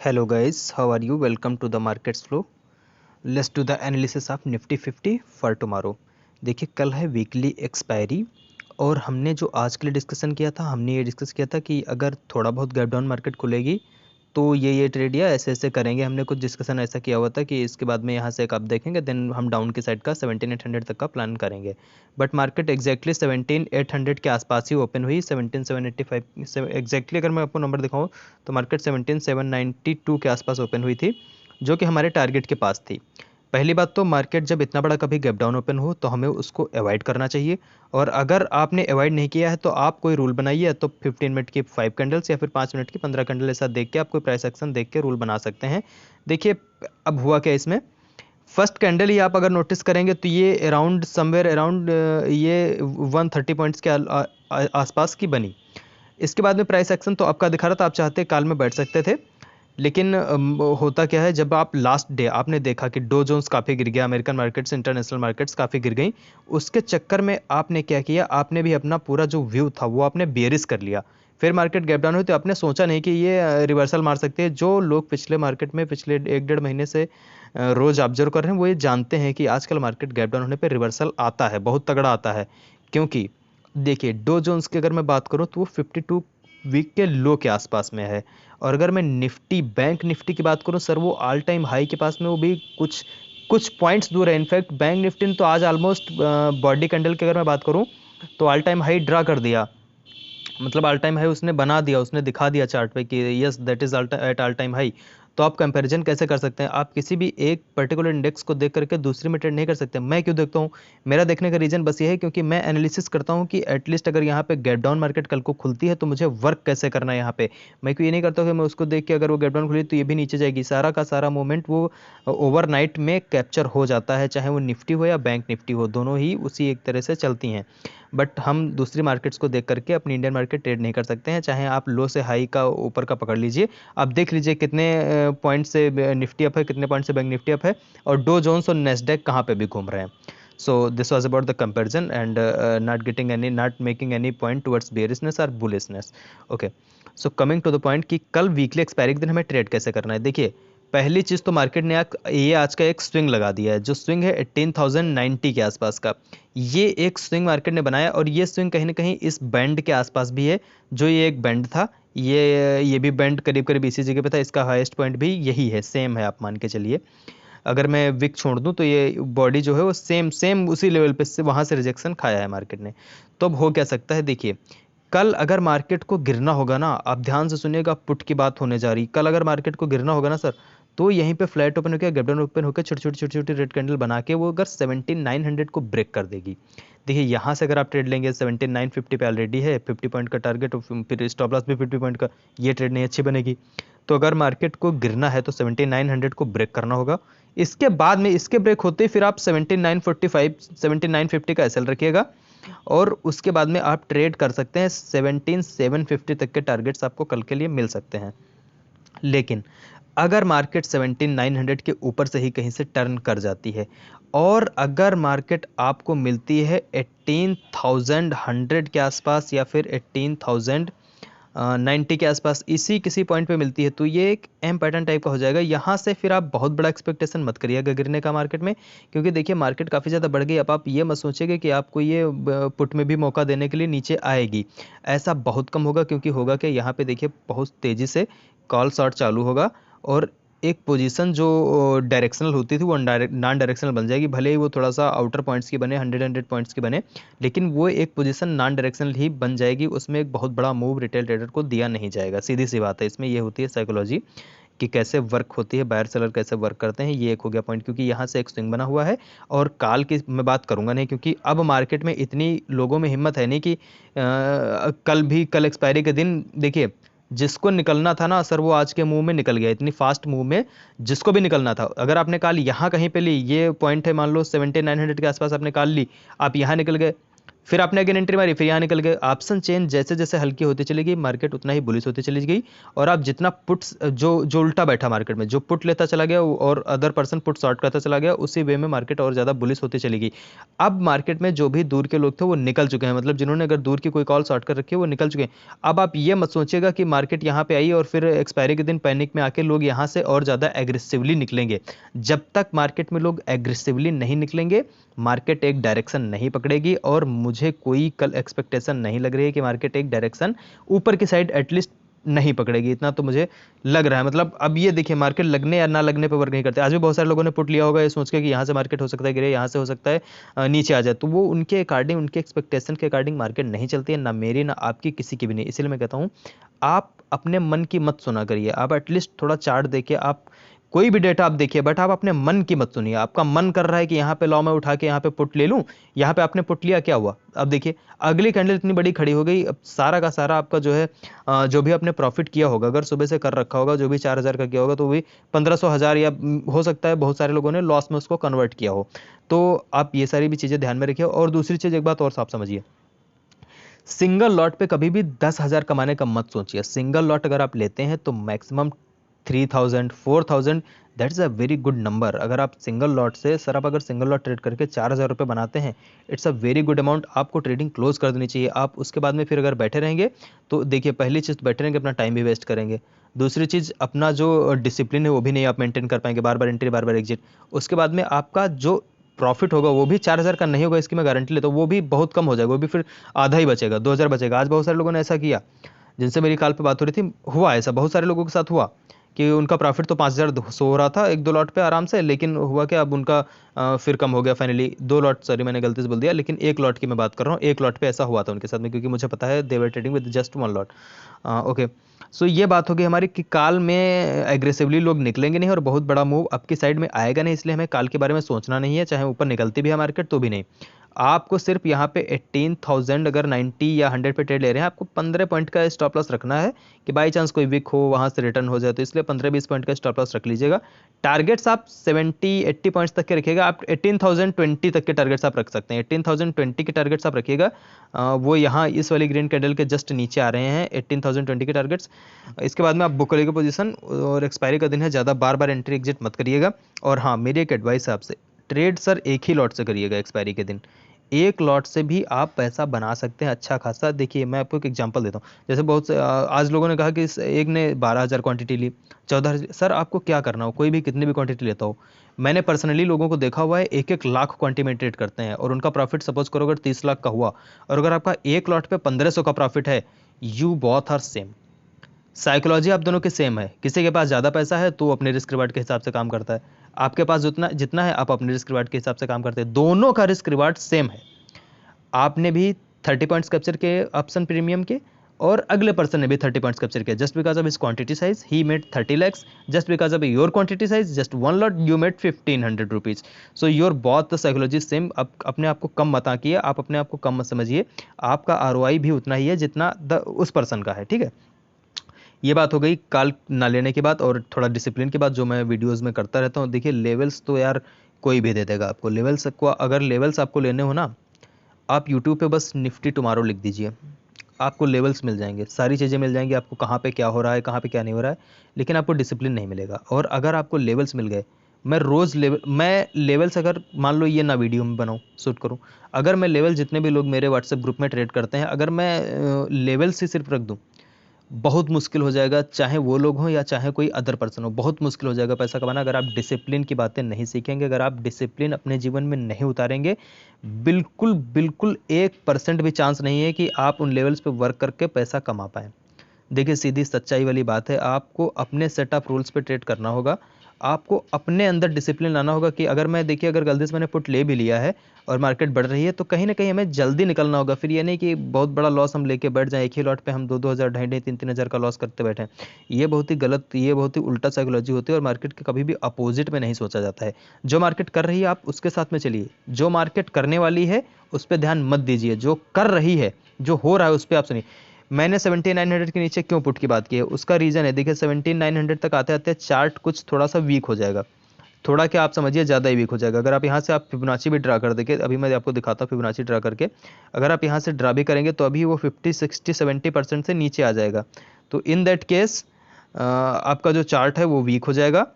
Hello guys, how are you? Welcome to the markets flow. Let's do the analysis of Nifty 50 for tomorrow. देखिए कल है weekly expiry और हमने जो आज के लिए डिस्कशन किया था हमने ये डिस्कस किया था कि अगर थोड़ा बहुत गैप डाउन मार्केट खुलेगी तो ये ट्रेड या ऐसे ऐसे करेंगे। हमने कुछ डिस्कशन ऐसा किया हुआ था कि इसके बाद में यहाँ से एक आप देखेंगे देन हम डाउन की साइड का 17,800 तक का प्लान करेंगे। बट मार्केट एग्जैक्टली 17,800 के आसपास ही ओपन हुई। 17,785 एग्जैक्टली अगर मैं आपको नंबर दिखाऊँ तो मार्केट 17,792 के आसपास ओपन हुई थी, जो कि हमारे टारगेट के पास थी। पहली बात तो मार्केट जब इतना बड़ा कभी गैप डाउन ओपन हो तो हमें उसको अवॉइड करना चाहिए। और अगर आपने अवॉइड नहीं किया है तो आप कोई रूल बनाइए, तो 15 मिनट की 5 कैंडल्स या फिर 5 मिनट की 15 कैंडल ऐसा देख के आप कोई प्राइस एक्शन देख के रूल बना सकते हैं। देखिए अब हुआ क्या इसमें, फर्स्ट कैंडल ही आप अगर नोटिस करेंगे तो ये अराउंड समवेयर अराउंड ये 130 पॉइंट्स के आसपास की बनी। इसके बाद में प्राइस एक्शन तो आपका दिखा रहा था, आप चाहते काल में बैठ सकते थे। लेकिन होता क्या है, जब आप लास्ट डे आपने देखा कि डो जोन्स काफ़ी गिर गया, अमेरिकन मार्केट्स इंटरनेशनल मार्केट्स काफ़ी गिर गई, उसके चक्कर में आपने क्या किया, आपने भी अपना पूरा जो व्यू था वो आपने बेयरिश कर लिया। फिर मार्केट गैप डाउन हुई तो आपने सोचा नहीं कि ये रिवर्सल मार सकते हैं। जो लोग पिछले मार्केट में पिछले एक डेढ़ महीने से रोज ऑब्जर्व कर रहे हैं वो ये जानते हैं कि आजकल मार्केट गैप डाउन होने पर रिवर्सल आता है, बहुत तगड़ा आता है। क्योंकि देखिए डो जोन्स की अगर मैं बात करूं तो वो 52 वीक के लो के आसपास में है। और अगर मैं निफ्टी बैंक निफ्टी की बात करूं सर, वो ऑल टाइम हाई के पास में वो भी कुछ कुछ पॉइंट्स दूर है। इनफैक्ट बैंक निफ्टी ने तो आज ऑलमोस्ट बॉडी कैंडल की अगर मैं बात करूं तो ऑल टाइम हाई ड्रा कर दिया, मतलब ऑल टाइम हाई उसने बना दिया, उसने दिखा दिया चार्ट पे कि yes that is at all time high. तो आप कंपैरिजन कैसे कर सकते हैं? आप किसी भी एक पर्टिकुलर इंडेक्स को देख करके दूसरी में ट्रेड नहीं कर सकते। मैं क्यों देखता हूँ, मेरा देखने का रीजन बस ये है क्योंकि मैं एनालिसिस करता हूँ कि एटलीस्ट अगर यहाँ पे गैप डाउन मार्केट कल को खुलती है तो मुझे वर्क कैसे करना है यहाँ पे। मैं क्यों ये नहीं करता हूँ कि मैं उसको देख के अगर वो गैप डाउन खुली तो ये भी नीचे जाएगी, सारा का सारा मूवमेंट वो ओवरनाइट में कैप्चर हो जाता है, चाहे वो निफ्टी हो या बैंक निफ्टी हो, दोनों ही उसी एक तरह से चलती हैं। बट हम दूसरी मार्केट्स को देख करके अपनी इंडियन मार्केट ट्रेड नहीं कर सकते हैं, चाहे आप लो से हाई का ऊपर का पकड़ लीजिए। आप देख लीजिए कितने पॉइंट से निफ्टी अप है, कितने पॉइंट से बैंक निफ्टी अप है, और डो जोन्स और नेस्डैक कहाँ पे भी घूम रहे हैं। So this was about the comparison and not making any point towards bearishness or bullishness. Okay, so coming to the point कि कल वीकली एक्सपायरी के दिन हमें ट्रेड कैसे करना है। देखिए पहली चीज़ तो मार्केट ने ये आज का एक स्विंग लगा दिया है, जो स्विंग है 18,090 के आसपास का। ये एक स्विंग मार्केट ने बनाया और ये स्विंग कहीं ना कहीं इस बैंड के आसपास भी है, जो ये एक बैंड था, ये भी बैंड करीब करीब इसी जगह पे था। इसका हाईएस्ट पॉइंट भी यही है, सेम है, आप मान के चलिए। अगर मैं विक छोड़ दूं तो ये बॉडी जो है वो सेम सेम उसी लेवल पे से वहां से रिजेक्शन खाया है मार्केट ने। तो अब हो क्या सकता है, देखिए कल अगर मार्केट को गिरना होगा ना, आप ध्यान से सुनिएगा, पुट की बात होने जा रही, कल अगर मार्केट को गिरना होगा ना सर, तो यहीं पे फ्लैट ओपन होकर गैप डाउन ओपन होकर छोटी छोटी छोटी छोटी रेड कैंडल बना के वो अगर 17,900 को ब्रेक कर देगी। देखिए यहाँ से अगर आप ट्रेड लेंगे 17,950 पे ऑलरेडी है, 50 पॉइंट का टारगेट और फिर स्टॉप लॉस भी 50 पॉइंट का, ये ट्रेड नहीं अच्छी बनेगी। तो अगर मार्केट को गिरना है तो 17,900 को ब्रेक करना होगा। इसके बाद में इसके ब्रेक होते ही फिर आप 17,945 17,950 का एसएल रखिएगा, और उसके बाद में आप ट्रेड कर सकते हैं 17,750 तक के टारगेट्स आपको कल के लिए मिल सकते हैं। लेकिन अगर मार्केट 17,900 के ऊपर से ही कहीं से टर्न कर जाती है और अगर मार्केट आपको मिलती है 18,100 के आसपास या फिर 18,090 के आसपास, इसी किसी पॉइंट पे मिलती है, तो ये एक एम पैटर्न टाइप का हो जाएगा। यहाँ से फिर आप बहुत बड़ा एक्सपेक्टेशन मत करिएगा गिरने का मार्केट में, क्योंकि देखिए मार्केट काफ़ी ज़्यादा बढ़ गई। अब आप ये मत सोचिएगा कि आपको ये पुट में भी मौका देने के लिए नीचे आएगी, ऐसा बहुत कम होगा। क्योंकि होगा कि यहाँ पे देखिए बहुत तेज़ी से कॉल शॉर्ट चालू होगा और एक पोजीशन जो डायरेक्शनल होती थी वो नॉन डायरेक्शनल बन जाएगी। भले ही वो थोड़ा सा आउटर पॉइंट्स की बने, 100 पॉइंट्स की बने, लेकिन वो एक पोजीशन नॉन डायरेक्शनल ही बन जाएगी। उसमें एक बहुत बड़ा मूव रिटेल ट्रेडर को दिया नहीं जाएगा, सीधी सी बात है। इसमें ये होती है साइकोलॉजी कि कैसे वर्क होती है, बायर सेलर कैसे वर्क करते हैं, ये एक हो गया पॉइंट। क्योंकि यहाँ से एक स्विंग बना हुआ है और काल की मैं बात करूंगा नहीं, क्योंकि अब मार्केट में इतनी लोगों में हिम्मत है नहीं कि कल एक्सपायरी के दिन देखिए जिसको निकलना था ना सर वो आज के मूव में निकल गया, इतनी फास्ट मूव में जिसको भी निकलना था। अगर आपने कॉल यहाँ कहीं पे ली, ये पॉइंट है मान लो 17,900 के आसपास आपने कॉल ली, आप यहाँ निकल गए, फिर आपने अगेन एंट्री मारी, फिर यहाँ निकल गए। ऑप्शन चेन जैसे जैसे हल्की होती चली गई, मार्केट उतना ही बुलिश होती चली गई। और आप जितना पुट्स जो उल्टा बैठा मार्केट में, जो पुट लेता चला गया और अदर पर्सन पुट शॉर्ट करता चला गया, उसी वे में मार्केट और ज़्यादा बुलिश होती चली गई। अब मार्केट में जो भी दूर के लोग थे वो निकल चुके हैं, मतलब जिन्होंने अगर दूर की कोई कॉल शॉर्ट कर रखी है वो निकल चुके हैं। अब आप ये मत सोचिएगा कि मार्केट यहाँ पे आई और फिर एक्सपायरी के दिन पैनिक में आके लोग यहाँ से और ज़्यादा एग्रेसिवली निकलेंगे। जब तक मार्केट में लोग एग्रेसिवली नहीं निकलेंगे, मार्केट एक डायरेक्शन नहीं पकड़ेगी। और मुझे कोई कल एक्सपेक्टेशन नहीं लग रही है कि मार्केट एक डायरेक्शन ऊपर की साइड एटलीस्ट नहीं पकड़ेगी, इतना तो मुझे लग रहा है। मतलब अब ये देखिए, मार्केट लगने या ना लगने पर वर्क नहीं करते। आज भी बहुत सारे लोगों ने पुट लिया होगा ये सोच के कि यहाँ से मार्केट हो सकता है गिरे, यहाँ से हो सकता है नीचे आ जाए, तो वो उनके अकॉर्डिंग, उनके एक्सपेक्टेशन के अकॉर्डिंग मार्केट नहीं चलती है, ना मेरी ना आपकी, किसी की भी नहीं। इसलिए मैं कहता हूँ आप अपने मन की मत सुना करिए। आप एटलीस्ट थोड़ा चार्ट देखिए, आप कोई भी डेटा आप देखिए, बट आप अपने मन की मत सुनिए। आपका मन कर रहा है कि यहाँ पे लॉ में उठा के यहाँ पे पुट ले लूँ, यहाँ पे आपने पुट लिया, क्या हुआ? अब देखिए अगली कैंडल इतनी बड़ी खड़ी हो गई, अब सारा का सारा आपका जो है जो भी आपने प्रॉफिट किया होगा, अगर सुबह से कर रखा होगा, जो भी 4000 का किया होगा, तो भी 1500 1000 या हो सकता है बहुत सारे लोगों ने लॉस में उसको कन्वर्ट किया हो। तो आप ये सारी भी चीज़ें ध्यान में रखिए। और दूसरी चीज़, एक बात और साफ समझिए, सिंगल लॉट पे कभी भी 10,000 कमाने का मत सोचिए। सिंगल लॉट अगर आप लेते हैं तो maximum 3000 4000, that's a very good number. अगर आप सिंगल लॉट से, सर आप अगर सिंगल लॉट ट्रेड करके 4000 रुपये बनाते हैं, it's a very good amount. आपको ट्रेडिंग क्लोज कर देनी चाहिए। आप उसके बाद में फिर अगर बैठे रहेंगे तो देखिए, पहली चीज़ बैठे रहेंगे, अपना टाइम भी वेस्ट करेंगे। दूसरी चीज़, अपना जो डिसिप्लिन है वो भी नहीं आप मेंटेन कर पाएंगे, बार बार एंट्री बार बार एग्जिट। उसके बाद में आपका जो प्रॉफिट होगा वो भी 4000 का नहीं होगा, इसकी मैं गारंटी लेता हूँ। वो भी बहुत कम हो जाएगा, वो भी फिर आधा ही बचेगा, 2000 बचेगा। आज बहुत सारे लोगों ने ऐसा किया, जिनसे मेरी कॉल पे बात हो रही थी, हुआ ऐसा, बहुत सारे लोगों के साथ हुआ कि उनका प्रॉफिट तो 5000 हो रहा था एक दो लॉट पे आराम से, लेकिन हुआ कि अब उनका फिर कम हो गया फाइनली। दो लॉट, सॉरी मैंने गलती से बोल दिया, लेकिन एक लॉट की मैं बात कर रहा हूँ। एक लॉट पे ऐसा हुआ था उनके साथ में, क्योंकि मुझे पता है they were trading with just one lot. Okay, so ये बात होगी हमारी कि काल में एग्रेसिवली लोग निकलेंगे नहीं और बहुत बड़ा मूव आपकी साइड में आएगा नहीं। इसलिए हमें काल के बारे में सोचना नहीं है, चाहे ऊपर निकलती भी है मार्केट तो भी नहीं। आपको सिर्फ यहाँ पे 18,000 अगर 90 या 100 पे ट्रेड ले रहे हैं, आपको 15 पॉइंट का स्टॉप लॉस रखना है कि बाई चांस कोई वीक हो वहाँ से रिटर्न हो जाए, तो इसलिए 15-20 पॉइंट का स्टॉप लॉस रख लीजिएगा। टारगेट्स आप 70-80 पॉइंट्स तक के रखिएगा। आप 18,020 तक के टारगेट्स आप रख सकते हैं। 18,020 के टारगेट्स आप रखिएगा। वो यहाँ इस वाली ग्रीन कैंडल के जस्ट नीचे आ रहे हैं 18,020 के टारगेट्स। इसके बाद में आप बुक करिएगा पोजीशन, और एक्सपायरी का दिन है, ज़्यादा बार बार एंट्री एग्जिट मत करिएगा। और हाँ, मेरी एक एडवाइस है आपसे, ट्रेड सर एक ही लॉट से करिएगा एक्सपायरी के दिन। एक लॉट से भी आप पैसा बना सकते हैं अच्छा खासा। देखिए मैं आपको एक एग्जांपल देता हूँ, जैसे बहुत से आज लोगों ने कहा कि एक ने 12,000 क्वांटिटी ली, 14,000। सर आपको क्या करना हो, कोई भी कितनी भी क्वांटिटी लेता हो, मैंने पर्सनली लोगों को देखा हुआ है 1-1 लाख क्वांटिटी में ट्रेड करते हैं, और उनका प्रॉफिट सपोज करो अगर 30 लाख का हुआ, और अगर आपका एक लॉट पे 1500 का प्रॉफिट है, you both are same. Psychology आप दोनों की सेम है। किसी के पास ज़्यादा पैसा है तो अपने रिस्क रिवार्ड के हिसाब से काम करता है, आपके पास जितना जितना है आप अपने रिस्क रिवार्ड के हिसाब से काम करते हैं। दोनों का रिस्क रिवार्ड सेम है। आपने भी 30 पॉइंट्स कैप्चर किए ऑप्शन प्रीमियम के, और अगले पर्सन ने भी 30 पॉइंट्स कैप्चर किया। Just because of his quantity size he made 30 lakhs, just because of your quantity size just one lot you made 1500 rupees. So your both the psychology same. अब अपने आप को कम मत आंकिए, आप अपने आप को कम मत समझिए। आपका आरओआई भी उतना ही है जितना उस पर्सन का है, ठीक है। ये बात हो गई कॉल ना लेने की बात, और थोड़ा डिसिप्लिन की बात जो मैं वीडियोस में करता रहता हूँ। देखिए लेवल्स तो यार कोई भी दे देगा आपको। लेवल्स को, अगर लेवल्स आपको लेने हो ना, आप यूट्यूब पे बस निफ्टी टुमारो लिख दीजिए, आपको लेवल्स मिल जाएंगे, सारी चीज़ें मिल जाएंगी आपको, कहाँ पे क्या हो रहा है, कहाँ पे क्या नहीं हो रहा है। लेकिन आपको डिसिप्लिन नहीं मिलेगा। और अगर आपको लेवल्स मिल गए, मैं लेवल्स अगर मान लो ये ना वीडियो में बनाऊँ शूट करूँ, अगर मैं लेवल जितने भी लोग मेरे व्हाट्सएप ग्रुप में ट्रेड करते हैं, अगर मैं लेवल्स ही सिर्फ रख दूँ, बहुत मुश्किल हो जाएगा। चाहे वो लोग हों या चाहे कोई अदर पर्सन हो, बहुत मुश्किल हो जाएगा पैसा कमाना अगर आप डिसिप्लिन की बातें नहीं सीखेंगे, अगर आप डिसिप्लिन अपने जीवन में नहीं उतारेंगे। बिल्कुल बिल्कुल 1% भी चांस नहीं है कि आप उन लेवल्स पे वर्क करके पैसा कमा पाएँ। देखिए सीधी सच्चाई वाली बात है, आपको अपने सेट ऑफ रूल्स पे ट्रेड करना होगा। आपको अपने अंदर डिसिप्लिन लाना होगा कि अगर मैं, देखिए अगर गलती से मैंने पुट ले भी लिया है और मार्केट बढ़ रही है, तो कहीं ना कहीं हमें जल्दी निकलना होगा। फिर ये नहीं कि बहुत बड़ा लॉस हम लेके बैठ जाएं, एक ही लॉट पे हम 2-2 हज़ार, 2,500, 3-3 हज़ार का लॉस करते बैठे। ये बहुत ही गलत, ये बहुत ही उल्टा साइकोलॉजी होती है, और मार्केट के कभी भी अपोजिट में नहीं सोचा जाता है। जो मार्केट कर रही है आप उसके साथ में चलिए, जो मार्केट करने वाली है उस पर ध्यान मत दीजिए, जो कर रही है, जो हो रहा है उस पर आप सुनिए। मैंने 17,900 के नीचे क्यों पुट की बात की है, उसका रीज़न है, देखिए 17,900 तक आते आते चार्ट कुछ थोड़ा सा वीक हो जाएगा, थोड़ा क्या आप समझिए ज़्यादा ही वीक हो जाएगा। अगर आप यहाँ से आप फिबोनाची भी ड्रा कर देंगे, अभी मैं आपको दिखाता हूँ फिबोनाची ड्रा करके, अगर आप यहाँ से ड्रा भी करेंगे तो अभी वो 50 60 70% से नीचे आ जाएगा। तो इन दैट केस आपका जो चार्ट है वो वीक हो जाएगा।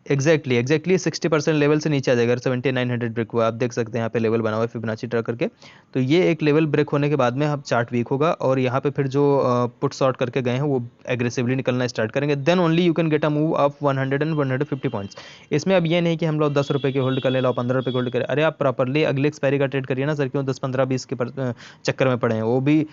एग्जैक्टली 60% लेवल से नीचे आ जाएगा। 7900 ब्रेक हुआ, आप देख सकते हैं यहाँ पे लेवल बना हुआ है फिबोनाची ड्रा करके। तो ये एक लेवल ब्रेक होने के बाद में अब चार्ट वीक होगा, और यहाँ पे फिर जो पुट शॉर्ट करके गए हैं वो एग्रेसिवली निकलना स्टार्ट करेंगे। Then only you can get a move of 100 and 150 points. इसमें अब ये नहीं कि हम लोग 10 रुपये के होल्ड कर ले, लो 15 रुपये के होल्ड करें। अरे आप प्रॉपरली अगले एक्सपायरी का ट्रेड करिए ना सर, क्यों 10 15 20 के चक्कर में पड़े हैं। वो भी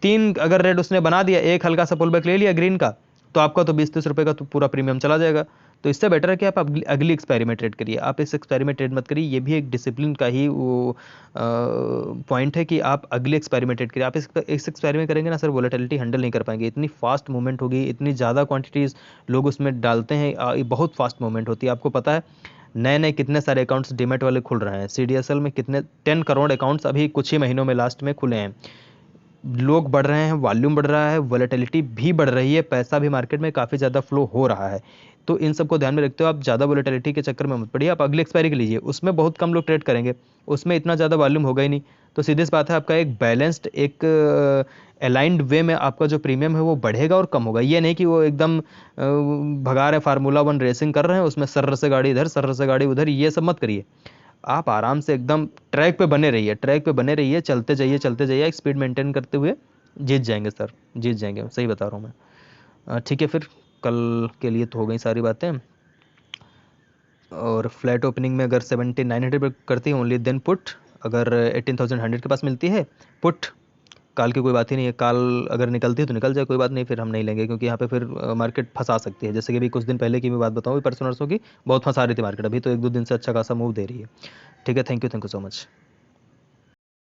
3 अगर रेड उसने बना दिया, एक हल्का सा पुल बैक ले लिया ग्रीन का, तो आपका तो 20-30 रुपये का तो पूरा प्रीमियम चला जाएगा। तो इससे बेटर है कि आप अगली एक्सपायरी में ट्रेड करिए, आप इस एक्सपायरी में ट्रेड मत करिए। ये भी एक डिसिप्लिन का ही वो पॉइंट है कि आप अगली एक्सपायरी में ट्रेड करिए। आप इस एक्सपायरी में करेंगे ना सर, वोलेटिलिटी हैंडल नहीं कर पाएंगे। इतनी फास्ट मूवमेंट होगी, इतनी ज़्यादा क्वांटिटीज़ लोग उसमें डालते हैं, ये बहुत फास्ट मूवमेंट होती है। आपको पता है नए नए कितने सारे अकाउंट्स डीमैट वाले खुल रहे हैं। CDSL में कितने 10 करोड़ अकाउंट्स अभी कुछ ही महीनों में लास्ट में खुले हैं। लोग बढ़ रहे हैं, वॉल्यूम बढ़ रहा है, वोलेटिलिटी भी बढ़ रही है, पैसा भी मार्केट में काफ़ी ज़्यादा फ्लो हो रहा है। तो इन सबको ध्यान में रखते हो आप ज़्यादा वोलेटिलिटी के चक्कर में मत पड़िए। आप अगली एक्सपायरी के लीजिए, उसमें बहुत कम लोग ट्रेड करेंगे, उसमें इतना ज़्यादा वॉल्यूम होगा ही नहीं। तो सीधी सी बात है, आपका एक बैलेंस्ड, एक अलाइंड वे में आपका जो प्रीमियम है वो बढ़ेगा और कम होगा। ये नहीं कि वो एकदम भगा रहे, फार्मूला 1 रेसिंग कर रहे हैं, उसमें सर्र से गाड़ी इधर सर्र से गाड़ी उधर, ये सब मत करिए। आप आराम से एकदम ट्रैक पे बने रहिए, ट्रैक पे बने रहिए, चलते जाइए, एक स्पीड मेंटेन करते हुए जीत जाएंगे सर, जीत जाएंगे, सही बता रहा हूँ मैं। ठीक है, फिर कल के लिए तो हो गई सारी बातें। और फ्लैट ओपनिंग में अगर 7900 करती है ओनली देन पुट, अगर 18100 के पास मिलती है पुट। काल की कोई बात ही नहीं है, काल अगर निकलती है तो निकल जाए, कोई बात नहीं, फिर हम नहीं लेंगे, क्योंकि यहाँ पे फिर मार्केट फंसा सकती है। जैसे कि अभी कुछ दिन पहले की मैं बात बताऊँ, परसों नरसों की बहुत फंसा रही थी मार्केट, अभी तो 1-2 दिन से अच्छा खासा मूव दे रही है। ठीक है, थैंक यू सो मच।